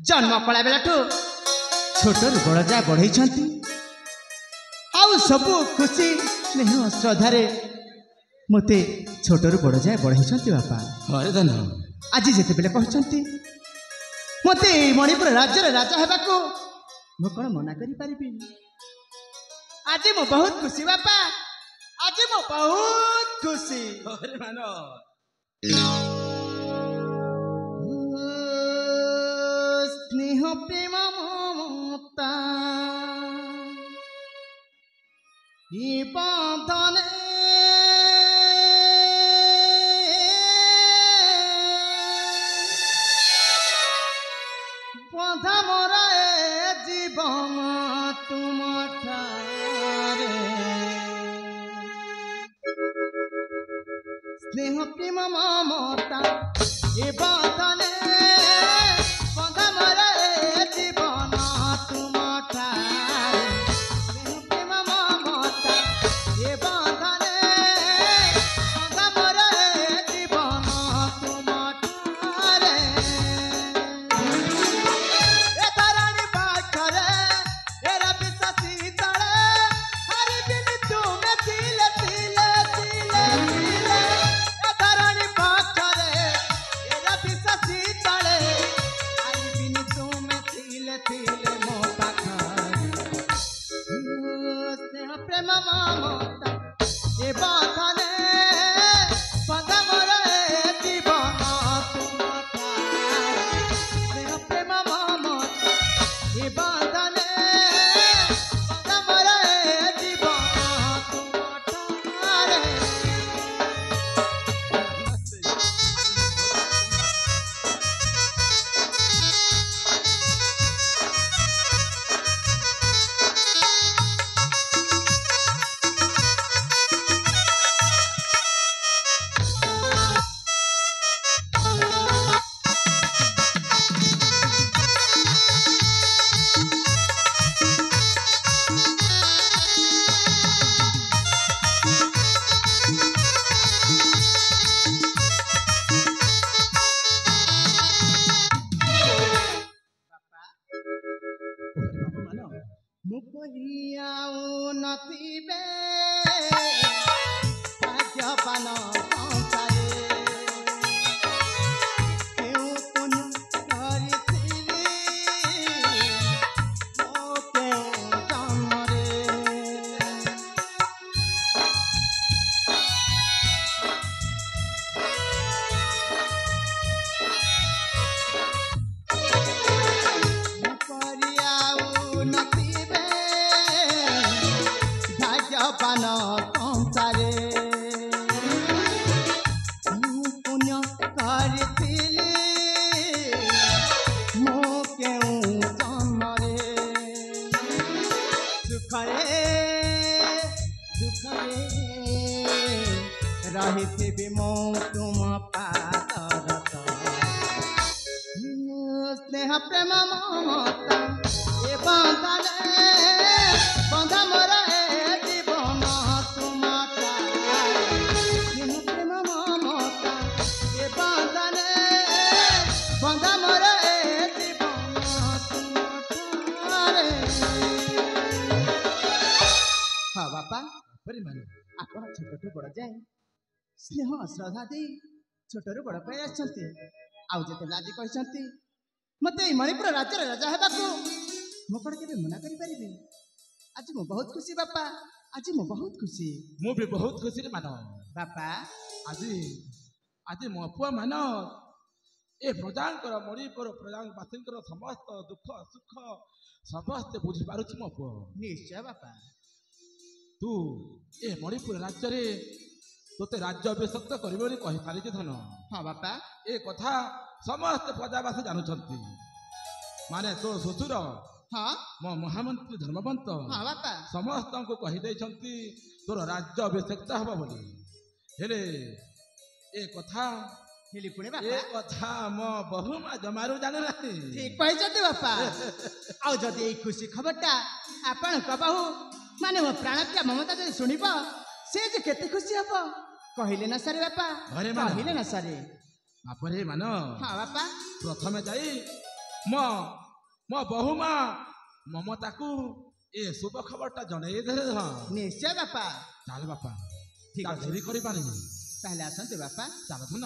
जन्म कला बेलाठू छोटू बड़ जा बढ़ई आउ सबू खुशी स्नेह श्रद्धार मते छोटू बड़ जाए बढ़ई बापा। हरे धन आज जिते बेले कहते मते मणिपुर राज्यर राजा हेबाकू मु कौन मना करि परिबि। आज मु बहुत खुशी बापा, आज मु बहुत खुशी। हरे मानो स्नेह प्रेम ममता ई बंधने बंधा मोरा जीवन तुम ठारे। स्नेह प्रेम ममता ए बंधने बंधा मोरा जीवन तुम ठारे। स्नेह प्रेम ममता ए बंधने बंधा मोरा जीवन तुम ठारे। प्रेम ममता ए बंधने बंधा मोरा जीवन तुम ठारे। स्नेह प्रेम ममता ए बंधने बंधा मोरा जीवन तुम ठारे। नतीबे भाग्यवान संसारे क्यों पुण्य करिथिली मोके जन्मरे। भाग्यवान संसारे पुण्य करिथिली मो केउ जन्मरे। सुखरे दुखरे रहिथिबि मो तुम पादरत। स्नेह प्रेम ममता ए बंधने बंधा मोरा हाँ बापा आपण छोटू बड़ जाए स्नेह श्रद्धा दे छोटू बड़ पाई आते आज कहते मत मणिपुर राज्यर राजा हेबाकू मु कौन के मना करि परिबि। आज मु बहुत खुशी बापा, आज मु बहुत खुशी। मु भी बहुत खुशी रे मानो बापा। आज आज मो पुआ मानो ए प्रजांकर मणिपुर प्रजावासींकर समस्त दुख सुख समस्त बुझी पारुछि मो पुआ। निश्चय बापा। तू ए मणिपुर राज्य रे तोते राज्य अभिषेक कर कही सारी धन। हाँ बापा। ए कथा समस्त प्रजावासी जानुछंती माने तो ससुर हाँ मो महामंत्री धर्मवंत हाँ बापा समस्त को कही देछंती तोर राज्य अभिषेक हबा बोली। हेले ए कथा हेली पुणे बापा ए कथा मो बहु मा जमारू जाने नाही। ठीक कहते बापा। आ जदि ए खुशी खबरटा आपण कहू माने मो प्राणप्रिया ममता जदि सुनिब से जे केते खुशी हबो कहिले ना सारे बापा। अरे कहिले ना सारे बापरे मान। हाँ बापा। प्रथमे जाई ମୋ ମୋ ବୋହୁମା ମମତାକୁ ଏ ଶୁଭ ଖବରଟା ଜଣେଇ ଦେଲେ ହଁ। ନିଶ୍ଚୟ ବାପା। ଚାଲ ବାପା, ଠିକ ଚାଲ ଅଛି। ଡେରି କରିପାରିନି। ତାହେଲେ ଆସନ୍ତୁ ବାପା। ଚାଲ ଧନ।